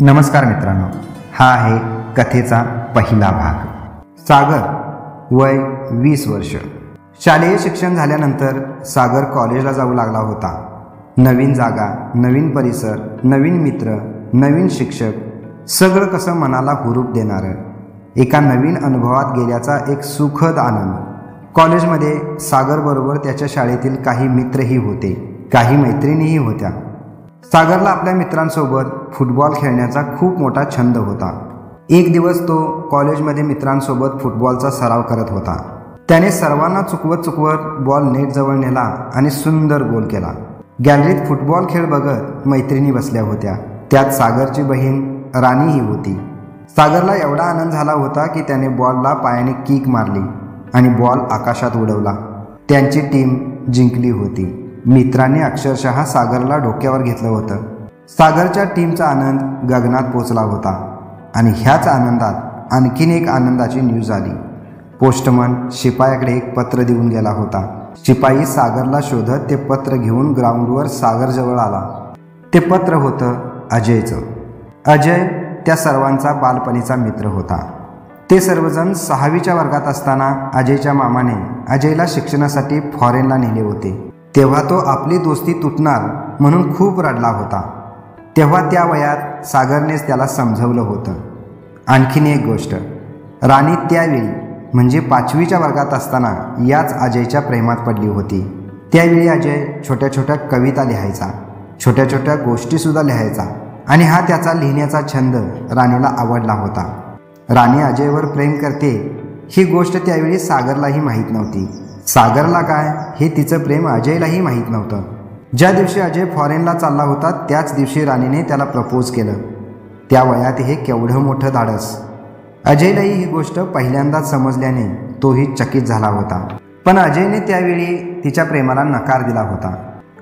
नमस्कार मित्रांनो, हा आहे कथेचा पहिला भाग। सागर वय 20 वर्ष। शालेय शिक्षण झाल्यानंतर सागर कॉलेजला जाऊ लागला होता। नवीन जागा, नवीन परिसर, नवीन मित्र, नवीन शिक्षक, सगळं कसं मनाला हुरूप देणारं, एका नवीन अनुभवात गेल्याचा एक सुखद आनंद। कॉलेजमध्ये सागरबरोबर त्याच्या शाळेतील काही मित्रही होते, काही मैत्रिणीही होत्या। सागरला आपल्या मित्रांसोबत फुटबॉल खेळण्याचा खूप मोठा छंद होता। एक दिवस तो कॉलेजमध्ये मित्रांसोबत फुटबॉलचा सराव करत होता। त्याने सर्वांना चुकवत बॉल नेट जवळ नेला आणि सुंदर गोल केला। गॅलरीत फुटबॉल खेळ बघत मैत्रिणी बसल्या होत्या, त्यात सागरची बहीण राणीही होती। सागरला एवढा आनंद झाला होता की त्याने बॉलला पायाने किक मारली आणि बॉल आकाशात उडवला। त्यांची टीम जिंकली होती। मित्रांनी अक्षरशः सागरला डोक्यावर घेतलं होतं। सागरच्या टीमचा आनंद गगनात पोचला होता आणि ह्याच आनंदात आणखीन एक आनंदाची न्यूज आली। पोस्टमन शिपायाकडे एक पत्र देऊन गेला होता। शिपाई सागरला शोधत ते पत्र घेऊन ग्राउंडवर सागरजवळ आला। ते पत्र होतं अजयचं। अजय त्या सर्वांचा बालपणीचा मित्र होता। ते सर्वजण 6वीच्या वर्गात असताना अजयच्या मामाने अजयला शिक्षणासाठी फॉरेनला नेले होते। तेव्हा तो आपली दोस्ती तुटणार म्हणून खूप रडला होता। तेव्हा त्या वयात सागरनेच त्याला समजवलं होतं। आणखीन एक गोष्ट, राणी त्यावेळी म्हणजे 5वीच्या वर्गात असताना याच अजयच्या प्रेमात पडली होती। त्यावेळी अजय छोट्या छोट्या कविता लिहायचा, छोट्या छोट्या गोष्टीसुद्धा लिहायचा आणि हा त्याचा लिहिण्याचा छंद राणीला आवडला होता। राणी अजयवर प्रेम करते ही गोष्ट त्यावेळी सागरलाही माहीत नव्हती। सागरला काय हे तिचं प्रेम अजयलाही माहीत नव्हतं। ज्या दिवशी अजय फॉरेनला चालला होता त्याच दिवशी राणीने त्याला प्रपोज केलं। त्या वयात हे केवढं मोठं धाडस। अजयलाही ही गोष्ट पहिल्यांदाच समजल्याने तोही चकित झाला होता। पण अजयने त्यावेळी तिच्या प्रेमाला नकार दिला होता,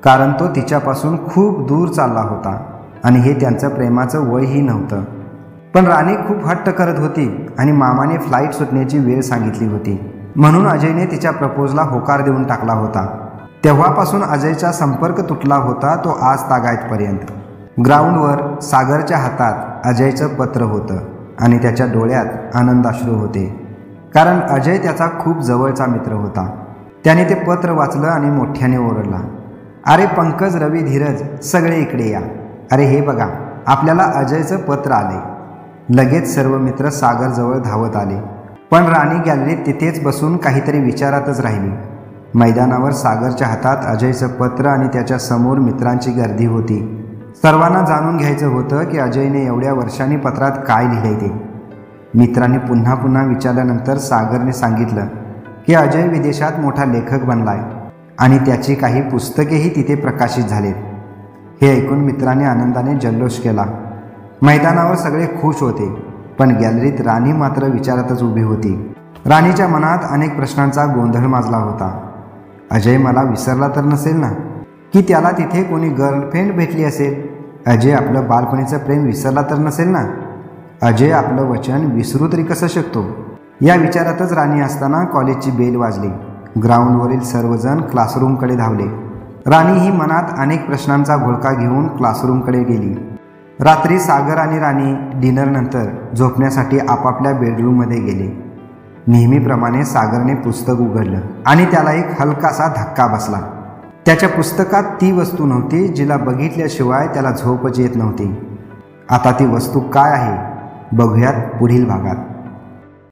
कारण तो तिच्यापासून खूप दूर चालला होता आणि हे त्यांचं प्रेमाचं वयही नव्हतं। पण राणी खूप हट्ट करत होती आणि मामाने फ्लाईट सुटण्याची वेळ सांगितली होती, म्हणून अजयने तिच्या प्रपोजला होकार देऊन टाकला होता। तेव्हापासून अजयचा संपर्क तुटला होता तो आज तागायतपर्यंत। ग्राउंडवर सागरच्या हातात अजयचं पत्र होतं आणि त्याच्या डोळ्यात आनंदाश्रू होते, कारण अजय त्याचा खूप जवळचा मित्र होता। त्याने ते पत्र वाचलं आणि मोठ्याने ओरडला, अरे पंकज, रवी, धीरज, सगळे इकडे या। अरे हे बघा, आपल्याला अजयचं पत्र आले। लगेच सर्व मित्र सागरजवळ धावत आले, पण राणी गॅलरीत तिथेच बसून काहीतरी विचारातच राहिली। मैदानावर सागरच्या हातात अजयचं पत्र आणि त्याच्या समोर मित्रांची गर्दी होती। सर्वांना जाणून घ्यायचं होतं की अजयने एवढ्या वर्षांनी पत्रात काय लिहिलंय ते। मित्रांनी पुन्हा पुन्हा विचारल्यानंतर सागरने सांगितलं की अजय विदेशात मोठा लेखक बनलाय आणि त्याची काही पुस्तकेही तिथे प्रकाशित झालेत। हे ऐकून मित्रांनी आनंदाने जल्लोष केला। मैदानावर सगळे खुश होते, पण गॅलरीत राणी मात्र विचारातच उभी होती। राणीच्या मनात अनेक प्रश्नांचा गोंधळ माजला होता। अजय मला विसरला तर नसेल ना, की त्याला तिथे कोणी गर्लफ्रेंड भेटली असेल? अजय आपलं बालपणीचं प्रेम विसरला तर नसेल ना? अजय आपलं वचन विसरू तरी कसं शकतो? या विचारातच राणी असताना कॉलेजची बेल वाजली। ग्राउंडवरील सर्वजण क्लासरूमकडे धावले। राणी ही मनात अनेक प्रश्नांचा घोळका घेऊन क्लासरूमकडे गेली। रात्री सागर आणि राणी डिनरनंतर झोपण्यासाठी आपापल्या बेडरूममध्ये गेले। नेहमीप्रमाणे सागरने पुस्तक उघडलं आणि त्याला एक हलकासा धक्का बसला। त्याच्या पुस्तकात ती वस्तू नव्हती जिला बघितल्याशिवाय त्याला झोपच येत नव्हती। आता ती वस्तू काय आहे बघूयात पुढील भागात।